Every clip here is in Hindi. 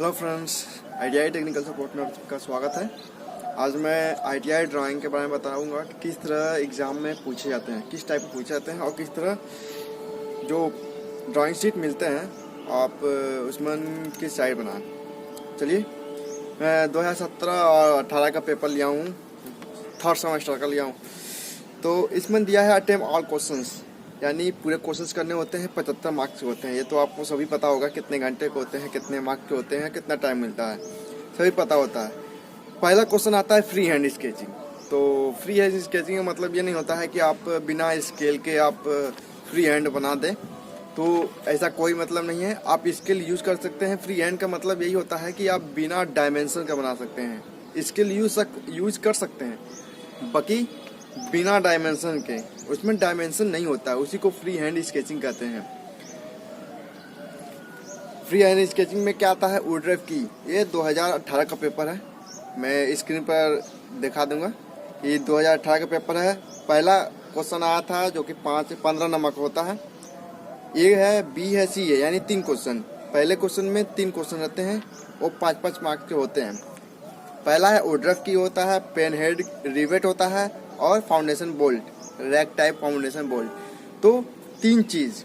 Hello friends, ITI technical support में आपका स्वागत है। आज मैं आईटीआई ड्राइंग के बारे में बताऊंगा कि किस तरह एग्ज़ाम में पूछे जाते हैं, किस टाइप में पूछे जाते हैं और किस तरह जो ड्राइंग शीट मिलते हैं आप उसमें किस टाइप बनाएं। चलिए, मैं 2017 और 18 का पेपर लिया हूँ, थर्ड सेमेस्टर का लिया हूँ। तो इसमें दिया है अटेम्प्ट ऑल क्वेश्चंस, यानी पूरे क्वेश्चंस करने होते हैं। 75 मार्क्स के होते हैं। ये तो आपको सभी पता होगा कितने घंटे के होते हैं, कितने मार्क्स के होते हैं, कितना टाइम मिलता है, सभी पता होता है। पहला क्वेश्चन आता है फ्री हैंड स्केचिंग। तो फ्री हैंड स्केचिंग का मतलब ये नहीं होता है कि आप बिना स्केल के आप फ्री हैंड बना दें, तो ऐसा कोई मतलब नहीं है। आप स्केल यूज़ कर सकते हैं। फ्री हैंड का मतलब यही होता है कि आप बिना डायमेंशन का बना सकते हैं। स्केल यूज़ कर सकते हैं, बाकी बिना डायमेंशन के। उसमें डायमेंशन नहीं होता है, उसी को फ्री हैंड स्केचिंग कहते हैं। फ्री हैंड स्केचिंग में क्या आता है, वुडवर्थ की। ये 2018 का पेपर है, मैं स्क्रीन पर दिखा दूंगा। ये 2018 का पेपर है। पहला क्वेश्चन आया था जो कि 15 नंबर का होता है। ए है, बी है, सी है, यानी 3 क्वेश्चन। पहले क्वेश्चन में 3 क्वेश्चन रहते हैं, वो 5-5 मार्क्स के होते हैं। पहला है वुडवर्थ की होता है, पेन हेड रिवेट होता है और foundation bolt, rack type foundation bolt. तो 3 चीज़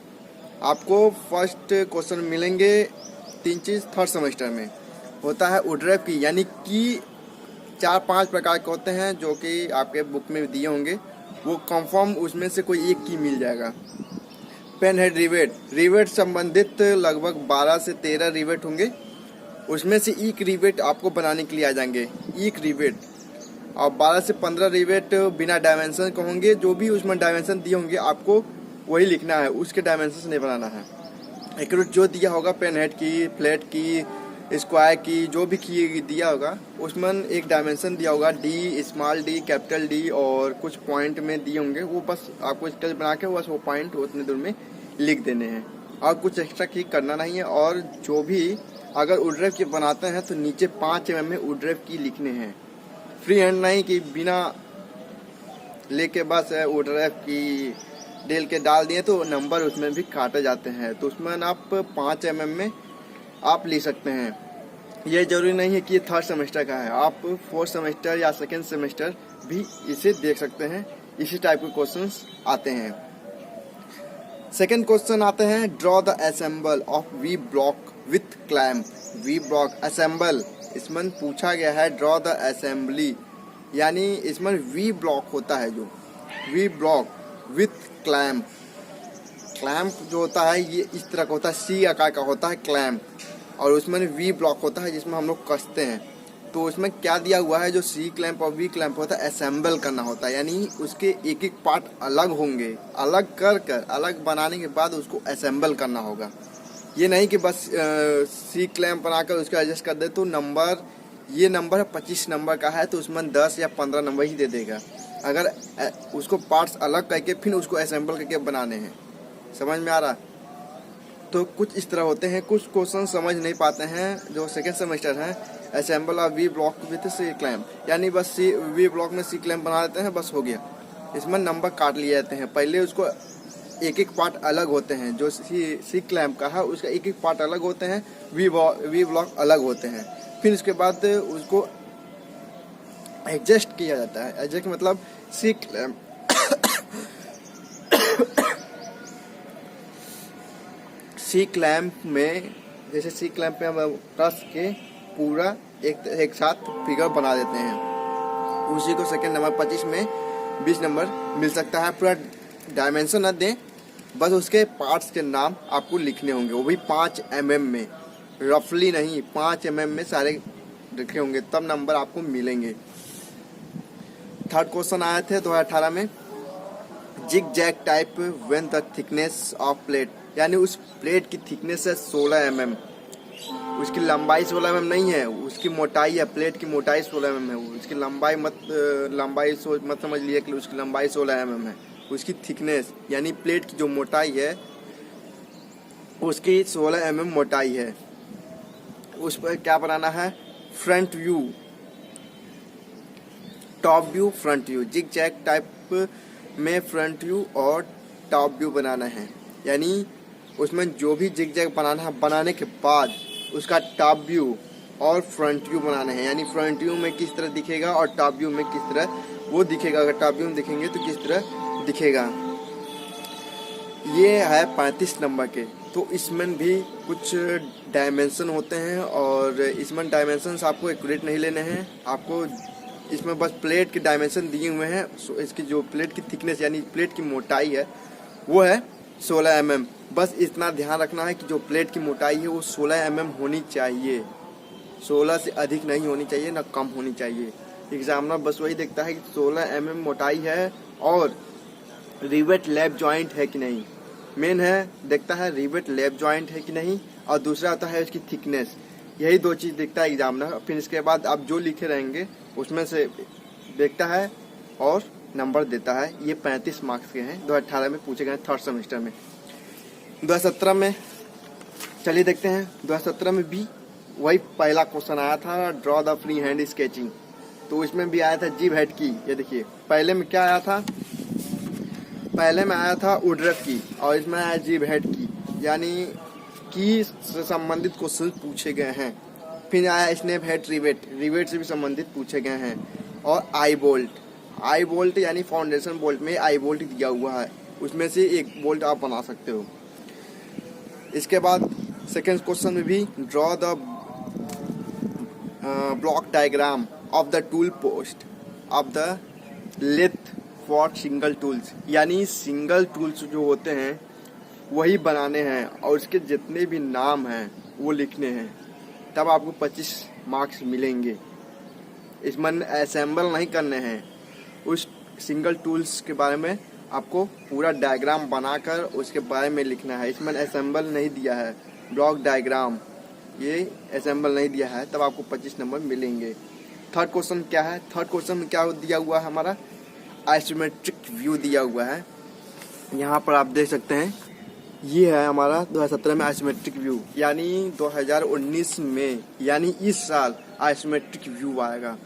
आपको फर्स्ट क्वेश्चन मिलेंगे। 3 चीज़ थर्ड सेमेस्टर में होता है वुडवर्थ की, यानी कि 4-5 प्रकार के होते हैं जो कि आपके बुक में दिए होंगे। वो कंफर्म उसमें से कोई एक की मिल जाएगा। पेन हेड रिवेट संबंधित लगभग 12 से 13 रिवेट होंगे। उसमें से एक रिवेट आपको बनाने के लिए आ जाएंगे, एक रिवेट। और 12 से 15 रिवेट बिना डायमेंशन के होंगे। जो भी उसमें डायमेंशन दिए होंगे आपको वही लिखना है, उसके डायमेंशन नहीं बनाना है। एक्यूरेट जो दिया होगा, पेन हेड की, फ्लैट की, स्क्वायर की, जो भी की दिया होगा उसमें एक डायमेंशन दिया होगा, D, small D, capital D, और कुछ पॉइंट में दिए होंगे। वो बस आपको स्केच बना के बस वो पॉइंट उतने दूर में लिख देने हैं और कुछ एक्स्ट्रा की करना नहीं है। और जो भी अगर वुडवर्थ की बनाते हैं तो नीचे 5 mm में वुडवर्थ की लिखने हैं। फ्री हैंड नहीं कि बिना लेके बस वुडवर्थ की डेल के डाल दिए तो नंबर उसमें भी काटे जाते हैं। तो उसमें आप 5 mm में आप लिख सकते हैं। ये जरूरी नहीं है कि ये थर्ड सेमेस्टर का है, आप फोर्थ सेमेस्टर या सेकेंड सेमेस्टर भी इसे देख सकते हैं। इसी टाइप के क्वेश्चंस आते हैं। सेकेंड क्वेश्चन आते हैं, draw the assemble of V block with clamp. V block assemble, इसमें पूछा गया है ड्रॉ द असेंबली, यानी इसमें वी ब्लॉक होता है, जो we block with clamp. Clamp जो होता है ये इस तरह का होता है, सी आकार का होता है क्लैम्प, और उसमें वी ब्लॉक होता है जिसमें हम लोग कसते हैं। तो उसमें क्या दिया हुआ है, जो सी क्लैम्प और वी क्लैम्प होता है, असेंबल करना होता है, यानी उसके एक एक पार्ट अलग होंगे। अलग कर अलग बनाने के बाद उसको असेंबल करना होगा। ये नहीं कि बस सी क्लैम्प बनाकर उसको एडजस्ट कर दे तो नंबर, ये नंबर 25 नंबर का है तो उसमें 10 या 15 नंबर ही दे देगा। अगर उसको पार्ट्स अलग करके फिर उसको असेंबल करके बनाने हैं। समझ में आ रहा? तो कुछ इस तरह होते हैं। कुछ क्वेश्चन समझ नहीं पाते हैं जो सेकेंड सेमेस्टर है, assemble of V block with C clamp, यानी बस वी ब्लॉक में सी क्लैम्प बना देते हैं, बस हो गया। इसमें नंबर काट लिए जाते हैं। पहले उसको एक एक पार्ट अलग होते हैं। जो सी क्लैम्प का है उसका एक एक पार्ट अलग होते हैं, वी ब्लॉक अलग होते हैं। फिर उसके बाद उसको एडजस्ट किया जाता है। एडजस्ट मतलब सी क्लैम्प सी क्लैम्प में, जैसे सी क्लैम्प में हम कस के पूरा एक साथ फिगर बना देते हैं। उसी को सेकेंड नंबर 25 में 20 नंबर मिल सकता है। पूरा डायमेंशन न दें, बस उसके पार्ट्स के नाम आपको लिखने होंगे, वो भी 5 mm में, रफली नहीं, 5 mm में सारे लिखे होंगे, तब नंबर आपको मिलेंगे। थर्ड क्वेश्चन आए थे 2018 में, zig zag type when the thickness of plate, यानी उस प्लेट की थिकनेस है 16 mm, उसकी लंबाई 16 mm नहीं है, उसकी मोटाई है, प्लेट की मोटाई 16 mm है। उसकी लंबाई मत समझ लिए कि उसकी लंबाई 16 mm है। उसकी थिकनेस यानी प्लेट की जो मोटाई है उसकी 16 mm मोटाई है। उस पर क्या बनाना है, front view, top view, front view. Zig zag type में फ्रंट व्यू और टॉप व्यू बनाना है, यानी उसमें जो भी जिग जैग बनाना है, बनाने के बाद उसका टॉप व्यू और फ्रंट व्यू बनाने हैं, यानी फ्रंट व्यू में किस तरह दिखेगा और टॉप व्यू में किस तरह वो दिखेगा। अगर टॉप व्यू में दिखेंगे तो किस तरह दिखेगा। ये है 35 नंबर के। तो इसमें भी कुछ डायमेंशन होते हैं और इसमें डायमेंशंस आपको एक्यूरेट नहीं लेने हैं। आपको इसमें बस प्लेट के डायमेंशन दिए हुए हैं। इसकी जो प्लेट की थिकनेस यानी प्लेट की मोटाई है वो है 16 mm। बस इतना ध्यान रखना है कि जो प्लेट की मोटाई है वो 16 mm होनी चाहिए, 16 से अधिक नहीं होनी चाहिए, ना कम होनी चाहिए। एग्जामिनर बस वही देखता है कि 16 mm मोटाई है और रिवेट लैप जॉइंट है कि नहीं। मेन है देखता है रिवेट लैप जॉइंट है कि नहीं, और दूसरा होता है उसकी थिकनेस। यही दो चीज़ देखता है एग्जामिनर। फिर इसके बाद आप जो लिखे रहेंगे उसमें से देखता है और नंबर देता है। ये 35 मार्क्स के हैं, 2018 में पूछे गए थर्ड सेमेस्टर में। 2017 में चलिए देखते हैं। 2017 में भी वही पहला क्वेश्चन आया था, draw the free hand sketching. तो इसमें भी आया था जीव हेड की। ये देखिए पहले में क्या आया था, पहले में आया था वुडरफ की और इसमें आया जीव हेड की, यानी की से संबंधित क्वेश्चन पूछे गए हैं। फिर आया स्नैप हेड रिवेट, रिवेट से भी संबंधित पूछे गए हैं। और आई बोल्ट, आई बोल्ट यानी फाउंडेशन बोल्ट में आई बोल्ट दिया हुआ है, उसमें से एक बोल्ट आप बना सकते हो। इसके बाद सेकेंड क्वेश्चन में भी draw the block diagram of the tool post of the lathe for single tools, यानी सिंगल टूल्स जो होते हैं वही बनाने हैं और उसके जितने भी नाम हैं वो लिखने हैं, तब आपको 25 मार्क्स मिलेंगे। इसमें असेंबल नहीं करने हैं, उस सिंगल टूल्स के बारे में आपको पूरा डायग्राम बनाकर उसके बारे में लिखना है। इसमें असेंबल नहीं दिया है, ब्लॉक डायग्राम ये असेंबल नहीं दिया है, तब आपको 25 नंबर मिलेंगे। थर्ड क्वेश्चन क्या है, थर्ड क्वेश्चन में क्या दिया हुआ है, हमारा आइसोमेट्रिक व्यू दिया हुआ है। यहाँ पर आप देख सकते हैं ये है हमारा 2017 में आइसोमेट्रिक व्यू, यानी 2019 में यानी इस साल आइसोमेट्रिक व्यू आएगा।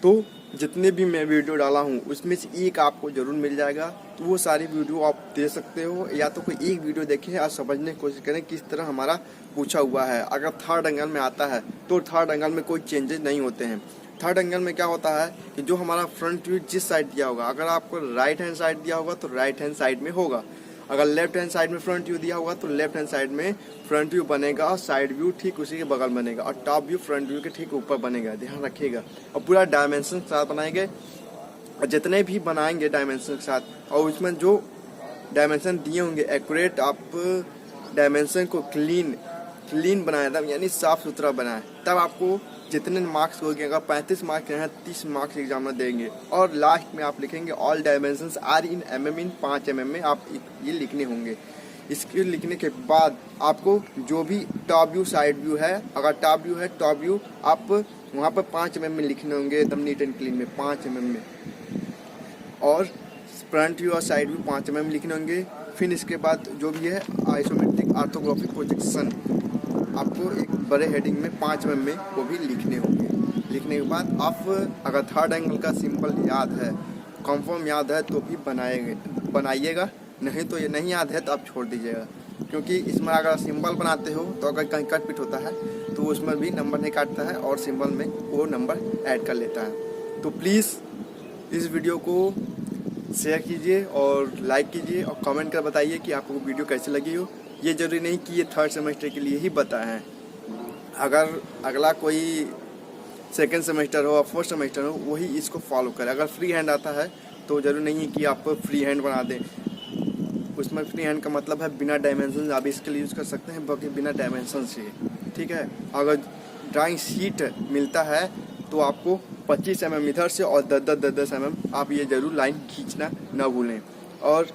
तो जितने भी मैं वीडियो डाला हूँ उसमें से एक आपको जरूर मिल जाएगा। तो वो सारी वीडियो आप दे सकते हो, या तो कोई एक वीडियो देखें और समझने की कोशिश करें किस तरह हमारा पूछा हुआ है। अगर थर्ड एंगल में आता है तो थर्ड एंगल में कोई चेंजेस नहीं होते हैं। थर्ड एंगल में क्या होता है कि जो हमारा फ्रंट व्यू जिस साइड दिया होगा, अगर आपको राइट हैंड साइड दिया होगा तो राइट हैंड साइड में होगा, अगर लेफ्ट हैंड साइड में फ्रंट व्यू दिया होगा तो लेफ्ट हैंड साइड में फ्रंट व्यू बनेगा और साइड व्यू ठीक उसी के बगल बनेगा और टॉप व्यू फ्रंट व्यू के ठीक ऊपर बनेगा। ध्यान रखिएगा। और पूरा डायमेंशन के साथ बनाएंगे, और जितने भी बनाएंगे डायमेंशन के साथ और उसमें जो डायमेंशन दिए होंगे एक्यूरेट, आप डायमेंशन को क्लीन बनाए तब, यानी साफ सुथरा बनाए, तब आपको जितने मार्क्स हो गए, अगर 35 मार्क्स हैं 30 मार्क्स एग्जाम देंगे। और लास्ट में आप लिखेंगे all dimensions are in mm, in 5 mm में आप ये लिखने होंगे। इसके लिखने के बाद आपको जो भी टॉप व्यू साइड व्यू है, अगर टॉप व्यू है टॉप व्यू आप वहाँ पर 5 mm में लिखने होंगे, एकदम नीट एंड क्लीन में 5 mm में, और फ्रंट व्यू और साइड व्यू 5 mm लिखने होंगे। फिर इसके बाद जो भी है आइसोमेट्रिक ऑर्थोग्राफिक प्रोजेक्शन आपको एक बड़े हेडिंग में 5 mm में वो भी लिखने होंगे। लिखने के बाद आप अगर थर्ड एंगल का सिंबल याद है, कंफर्म याद है तो भी बनाइएगा, नहीं तो ये नहीं याद है तो आप छोड़ दीजिएगा। क्योंकि इसमें अगर सिंबल बनाते हो तो अगर कहीं कट पिट होता है तो उसमें भी नंबर नहीं काटता है और सिंबल में वो नंबर ऐड कर लेता है। तो प्लीज़ इस वीडियो को शेयर कीजिए और लाइक कीजिए और कमेंट कर बताइए कि आपको वीडियो कैसी लगी हो। ये जरूरी नहीं कि ये थर्ड सेमेस्टर के लिए ही बताए हैं, अगर अगला कोई सेकेंड सेमेस्टर हो और फोर्थ सेमेस्टर हो वही इसको फॉलो करे। अगर फ्री हैंड आता है तो जरूरी नहीं है कि आप फ्री हैंड बना दें। उसमें फ्री हैंड का मतलब है बिना डायमेंशन, आप इसके लिए यूज़ कर सकते हैं बाकी बिना डायमेंशन से, ठीक है। अगर ड्राइंग शीट मिलता है तो आपको 25 mm इधर से और 10 mm आप ये जरूर लाइन खींचना ना भूलें। और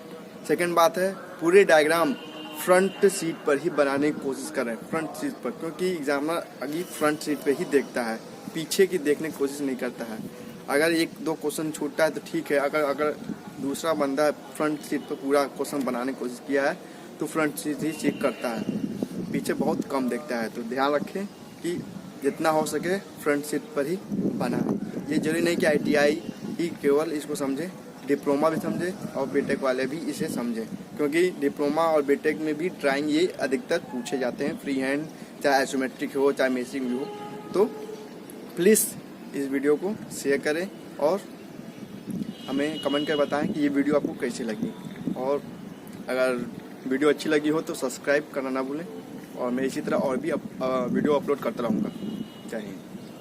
सेकंड बात है पूरे डायग्राम फ्रंट सीट पर ही बनाने की कोशिश करें, फ्रंट सीट पर, क्योंकि एग्जामिनर अभी फ्रंट सीट पे ही देखता है, पीछे की देखने की कोशिश नहीं करता है। अगर एक दो क्वेश्चन छूटता है तो ठीक है, अगर दूसरा बंदा फ्रंट सीट पर पूरा क्वेश्चन बनाने की कोशिश किया है तो फ्रंट सीट ही चेक करता है, पीछे बहुत कम देखता है। तो ध्यान रखें कि जितना हो सके फ्रंट सीट पर ही बनाएं। ये जरूरी नहीं कि ITI ही केवल इसको समझे, डिप्लोमा भी समझे और बीटेक वाले भी इसे समझें, क्योंकि डिप्लोमा और बीटेक में भी ड्राइंग ये अधिकतर पूछे जाते हैं, फ्री हैंड चाहे आइसोमेट्रिक हो चाहे मेसिंग भी हो। तो प्लीज़ इस वीडियो को शेयर करें और हमें कमेंट कर बताएं कि ये वीडियो आपको कैसी लगी। और अगर वीडियो अच्छी लगी हो तो सब्सक्राइब करना ना भूलें और मैं इसी तरह और भी वीडियो अपलोड करता रहूँगा। जय हिंद।